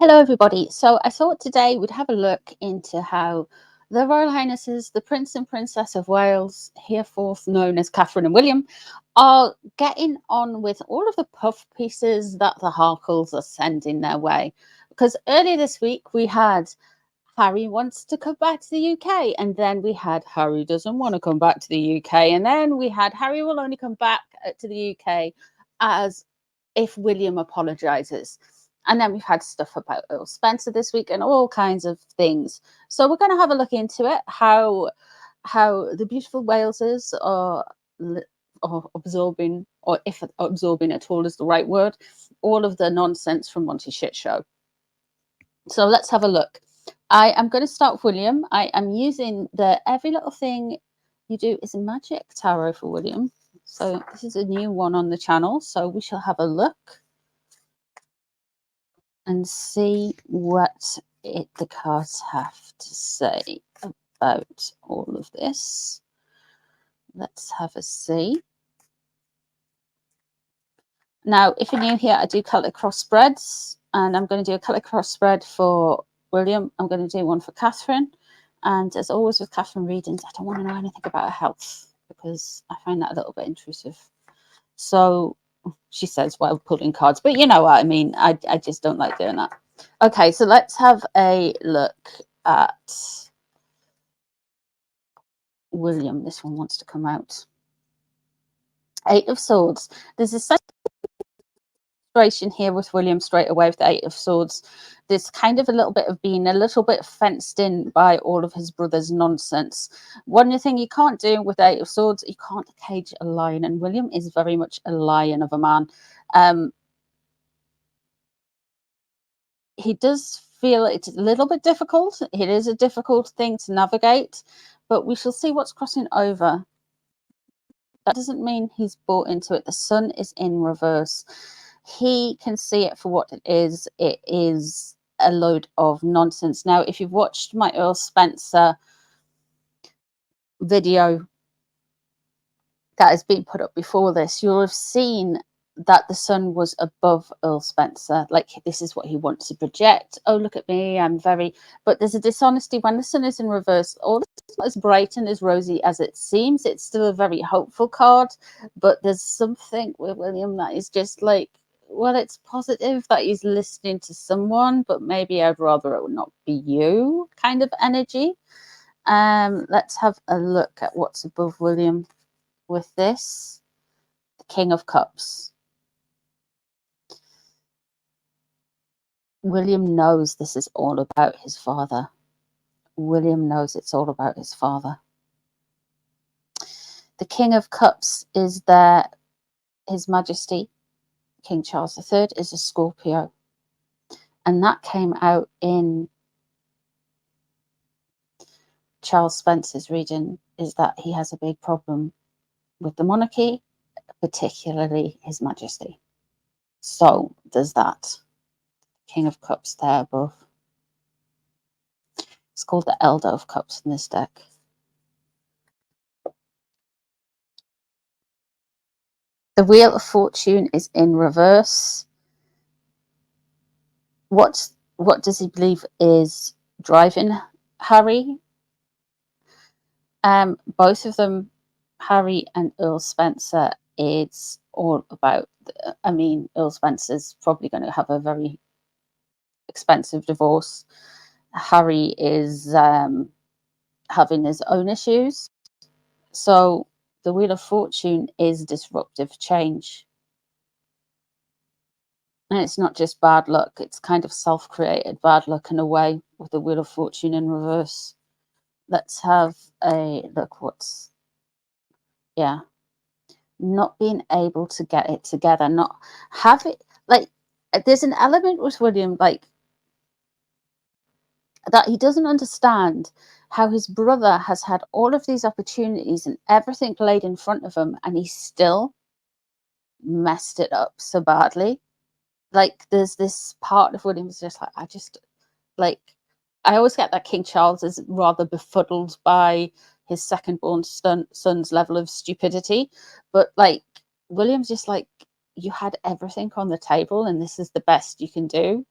Hello, everybody. So I thought today we'd have a look into how the Royal Highnesses, the Prince and Princess of Wales, hereforth known as Catherine and William, are getting on with all of the puff pieces that the Harkles are sending their way. Because earlier this week we had Harry wants to come back to the UK, and then we had Harry doesn't want to come back to the UK, and then we had Harry will only come back to the UK as if William apologizes. And then we've had stuff about Earl Spencer this week and all kinds of things. So we're going to have a look into it, how the beautiful Walesers are absorbing, or if absorbing at all is the right word, all of the nonsense from Monty Shit Show. So let's have a look. I am going to start with William. I am using the Every Little Thing You Do Is a Magic Tarot for William. So this is a new one on the channel. So we shall have a look and see what the cards have to say about all of this. Let's have a see. Now, if you're new here, I do colour cross spreads, and I'm going to do a colour cross spread for William. I'm going to do one for Catherine. And as always with Catherine readings, I don't want to know anything about her health because I find that a little bit intrusive. So she says while pulling cards, but you know what I mean. I just don't like doing that. Okay, so let's have a look at William. This one wants to come out. Eight of Swords. There's a situation here with William straight away with the Eight of Swords. There's kind of a little bit of being a little bit fenced in by all of his brother's nonsense. One thing you can't do with the Eight of Swords, you can't cage a lion, and William is very much a lion of a man. He does feel it's a little bit difficult. It is a difficult thing to navigate, but we shall see what's crossing over. That doesn't mean he's bought into it. The sun is in reverse. He can see it for what it is. It is a load of nonsense. Now, if you've watched my Earl Spencer video that has been put up before this, you'll have seen that the sun was above Earl Spencer. Like, this is what he wants to project. Oh, look at me, I'm very... But there's a dishonesty when the sun is in reverse. All is not as bright and as rosy as it seems. It's still a very hopeful card, but there's something with William that is just like, well, it's positive that he's listening to someone, but maybe I'd rather it would not be you kind of energy. Let's have a look at what's above William with this. The King of Cups. William knows this is all about his father. William knows it's all about his father. The King of Cups is there. His Majesty, King Charles III, is a Scorpio. And that came out in Charles Spencer's reading, is that he has a big problem with the monarchy, particularly his Majesty. So there's that. King of Cups there above. It's called the Elder of Cups in this deck. The Wheel of Fortune is in reverse. What does he believe is driving Harry? Both of them, Harry and Earl Spencer, it's all about... I mean, Earl Spencer's probably going to have a very expensive divorce. Harry is having his own issues. So the Wheel of Fortune is disruptive change. And it's not just bad luck, it's kind of self-created bad luck in a way with the Wheel of Fortune in reverse. Let's have a look what's... Yeah. Not being able to get it together, not have it... Like, there's an element with William, like, that he doesn't understand how his brother has had all of these opportunities and everything laid in front of him, and he still messed it up so badly. Like, there's this part of William's just like, I always get that King Charles is rather befuddled by his second-born son's level of stupidity, but like, William's just like, you had everything on the table and this is the best you can do.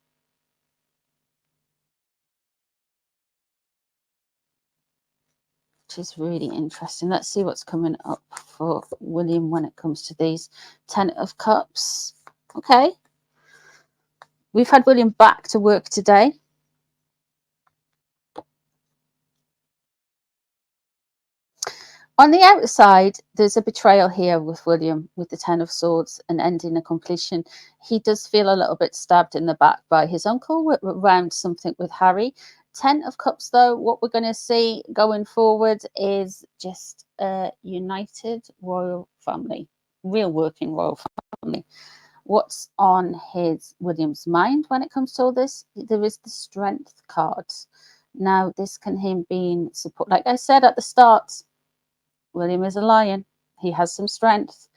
which is really interesting. Let's see what's coming up for William when it comes to these. 10 of Cups. Okay. We've had William back to work today. On the outside, there's a betrayal here with William, with the 10 of Swords and ending a completion. He does feel a little bit stabbed in the back by his uncle around something with Harry. 10 of Cups, though, what we're going to see going forward is just a united royal family, real working royal family. What's on William's mind when it comes to all this? There is the Strength card. Now, this can him being support. Like I said at the start, William is a lion. He has some strength.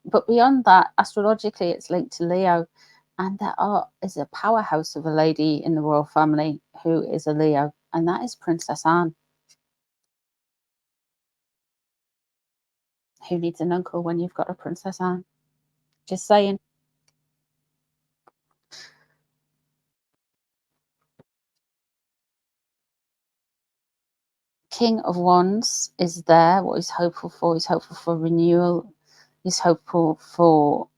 But beyond that, astrologically, it's linked to Leo. And there is a powerhouse of a lady in the royal family who is a Leo. And that is Princess Anne. Who needs an uncle when you've got a Princess Anne? Just saying. King of Wands is there. What he's hopeful for? He's hopeful for renewal. He's hopeful for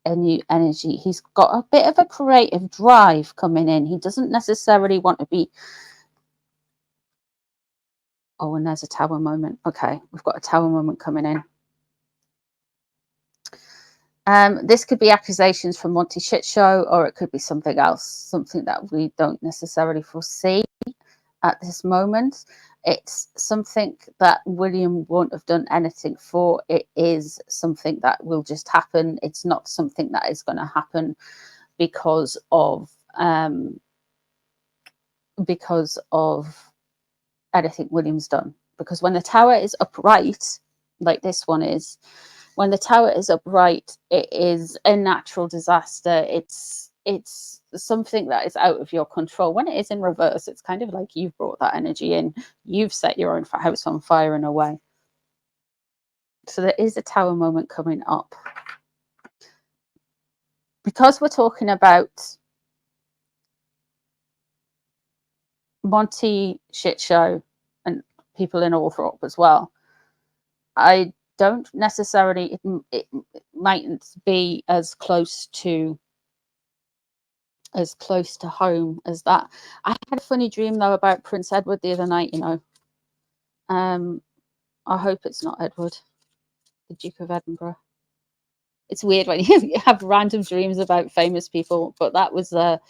a new energy. He's got a bit of a creative drive coming in. He doesn't necessarily want to be... Oh, and there's a tower moment. Okay, we've got a tower moment coming in. This could be accusations from Monty Shit Show, or it could be something else, something that we don't necessarily foresee at this moment. It's something that William won't have done anything for. It is something that will just happen. It's not something that is going to happen because of anything William's done. Because when the tower is upright, like this one is, when the tower is upright, it is a natural disaster. It's something that is out of your control. When it is in reverse, it's kind of like you've brought that energy in. You've set your own house on fire in a way. So there is a tower moment coming up. Because we're talking about Monty Shit Show and people in Althorp as well, I don't necessarily, it mightn't be as close to home as that. I had a funny dream though about Prince Edward the other night, you know. I hope it's not Edward, the Duke of Edinburgh. It's weird when you have random dreams about famous people, but that was a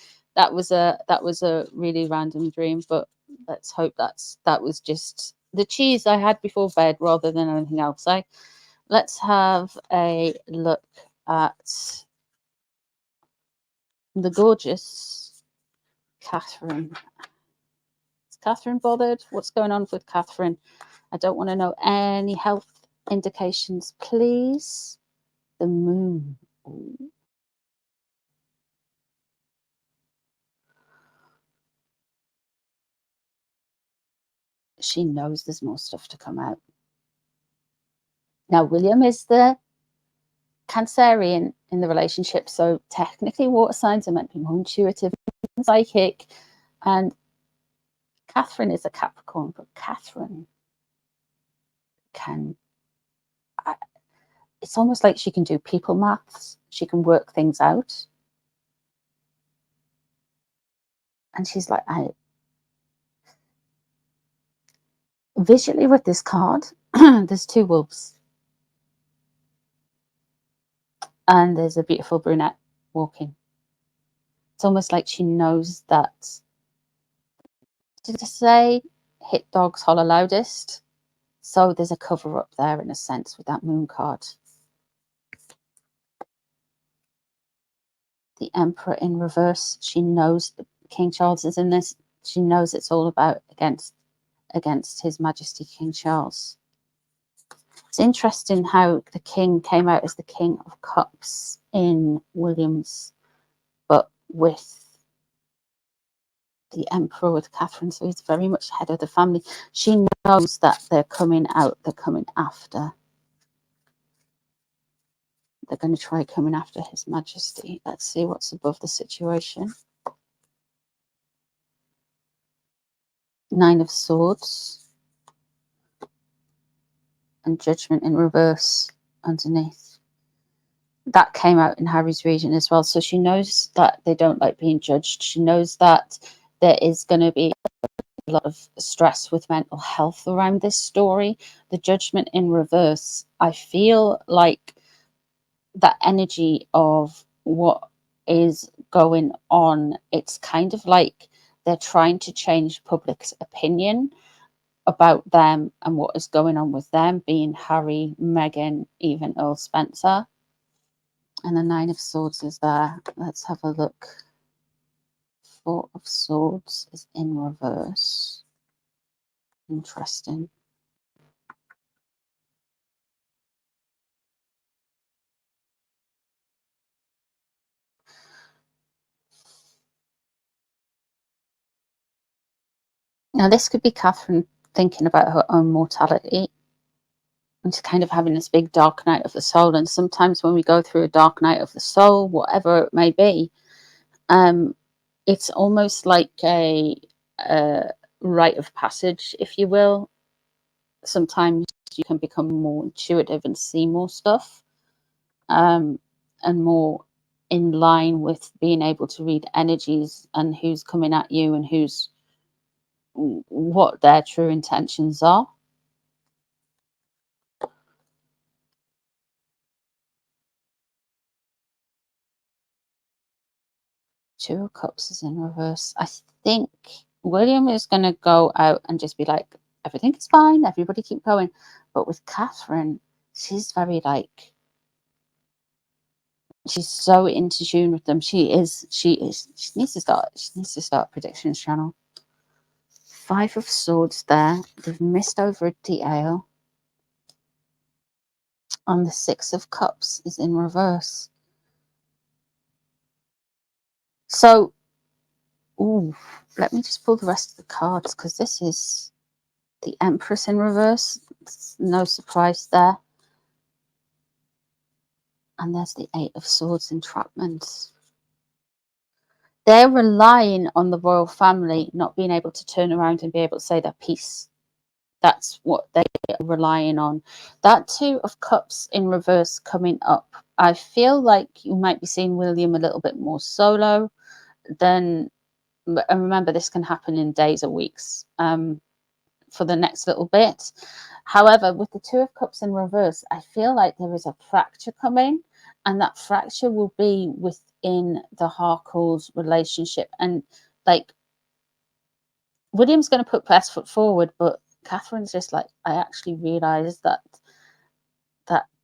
really random dream. But let's hope that was just the cheese I had before bed rather than anything else. Let's have a look at the gorgeous Catherine. Is Catherine bothered? What's going on with Catherine? I don't want to know any health indications, please. The moon. Ooh. She knows there's more stuff to come out. Now, William is the Cancerian in the relationship, so technically water signs are meant to be more intuitive and psychic, and Catherine is a Capricorn, but Catherine can... it's almost like she can do people maths. She can work things out. And she's like, visually with this card, there's two wolves. And there's a beautiful brunette walking. It's almost like she knows that, to say, hit dogs holler loudest. So there's a cover up there in a sense with that moon card. The Emperor in reverse. She knows that King Charles is in this. She knows it's all about against His Majesty King Charles. It's interesting how the King came out as the King of Cups in Williams, but with the Emperor with Catherine, so he's very much head of the family. She knows that they're coming out, they're coming after. They're going to try coming after His Majesty. Let's see what's above the situation. 9 of Swords. and Judgment in reverse underneath. That came out in Harry's reading as well. So she knows that they don't like being judged. She knows that there is going to be a lot of stress with mental health around this story. The Judgment in reverse, I feel like that energy of what is going on, it's kind of like they're trying to change public's opinion about them and what is going on with them, being Harry, Meghan, even Earl Spencer. And the Nine of Swords is there. Let's have a look. Four of Swords is in reverse. Interesting. Now, this could be Catherine thinking about her own mortality and kind of having this big dark night of the soul. And sometimes when we go through a dark night of the soul, whatever it may be, it's almost like a rite of passage, if you will. Sometimes you can become more intuitive and see more stuff, and more in line with being able to read energies and who's coming at you and who's what their true intentions are. Two of Cups is in reverse. I think William is going to go out and just be like, everything is fine, everybody keep going. But with Catherine, she's very like, she's so into tune with them. She needs to start a predictions channel. Five of Swords there. They've missed over a detail. And the Six of Cups is in reverse. So, ooh, let me just pull the rest of the cards, because this is the Empress in reverse. No surprise there. And there's the Eight of Swords entrapment. They're relying on the royal family not being able to turn around and be able to say their piece. That's what they are relying on. That Two of Cups in reverse coming up. I feel like you might be seeing William a little bit more solo than, and remember, this can happen in days or weeks, for the next little bit. However, with the Two of Cups in reverse, I feel like there is a fracture coming, and that fracture will be within the Harkles relationship. And like, William's going to put best foot forward, but Catherine's just like, I actually realize that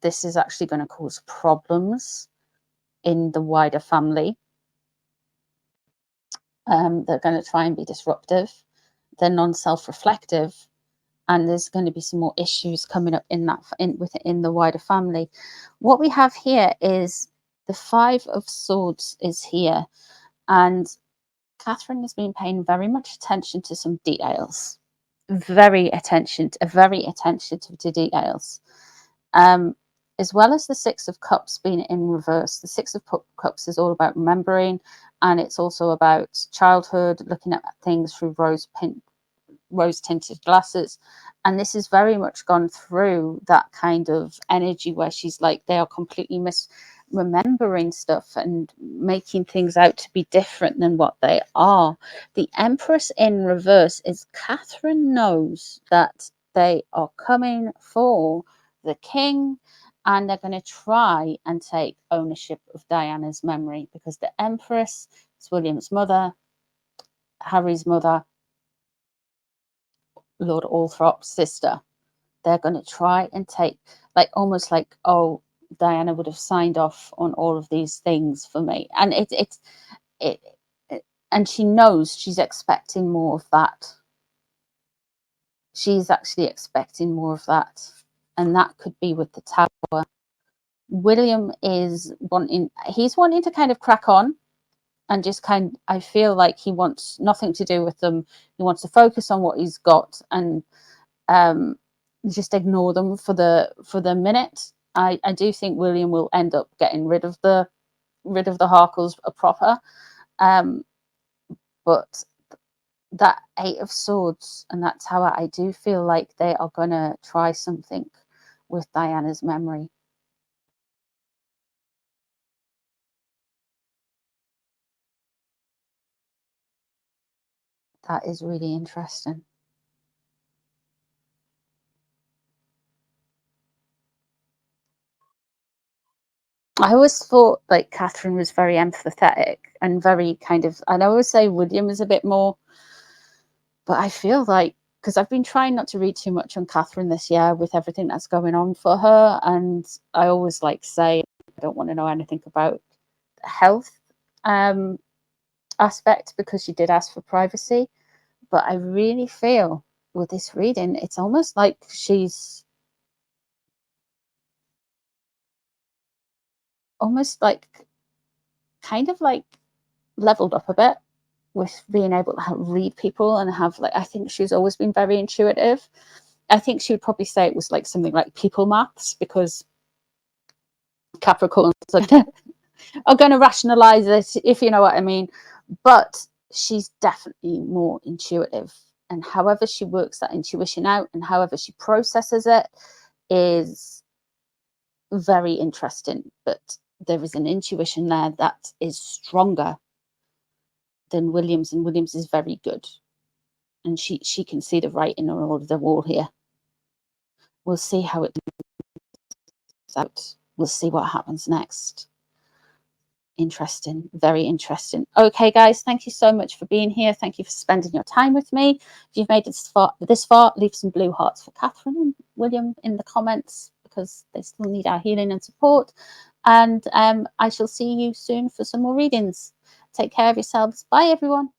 this is actually going to cause problems in the wider family. They're going to try and be disruptive. They're non-self-reflective, and there's going to be some more issues coming up in that within the wider family. What we have here is the Five of Swords is here, and Catherine has been paying very much attention to some details. Very attentive to details. As well as the Six of Cups being in reverse. The Six of Cups is all about remembering, and it's also about childhood, looking at things through rose-tinted glasses. And this has very much gone through that kind of energy where she's like, they are completely remembering stuff and making things out to be different than what they are. The Empress in reverse is Catherine knows that they are coming for the king, and they're going to try and take ownership of Diana's memory, because the Empress is William's mother, Harry's mother, Lord Althorp's sister. They're going to try and take, like, almost like, oh, Diana would have signed off on all of these things for me. And it and she knows she's expecting more of that. She's actually expecting more of that. And that could be with the Tower. William is he's wanting to kind of crack on and just I feel like he wants nothing to do with them. He wants to focus on what he's got and just ignore them for the minute. I do think William will end up getting rid of the Harkles proper, but that Eight of Swords and that Tower, I do feel like they are gonna try something with Diana's memory. That is really interesting. I always thought like Catherine was very empathetic and very kind of, and I always say William is a bit more, but I feel like, because I've been trying not to read too much on Catherine this year with everything that's going on for her, and I always like say I don't want to know anything about health aspect because she did ask for privacy. But I really feel with this reading, it's almost like she's almost like kind of like leveled up a bit with being able to read people and have like, I think she's always been very intuitive. I think she would probably say it was like something like people maths, because Capricorns are going to rationalize it, if you know what I mean. But she's definitely more intuitive, and however she works that intuition out and however she processes it is very interesting. But there is an intuition there that is stronger than Williams, and Williams is very good, and she can see the writing on all of the wall here. We'll see how it plays out. We'll see what happens next. Interesting, very interesting. Okay, guys, thank you so much for being here. Thank you for spending your time with me. If you've made it this far, leave some blue hearts for Catherine and William in the comments, because they still need our healing and support. And I shall see you soon for some more readings. Take care of yourselves. Bye, everyone.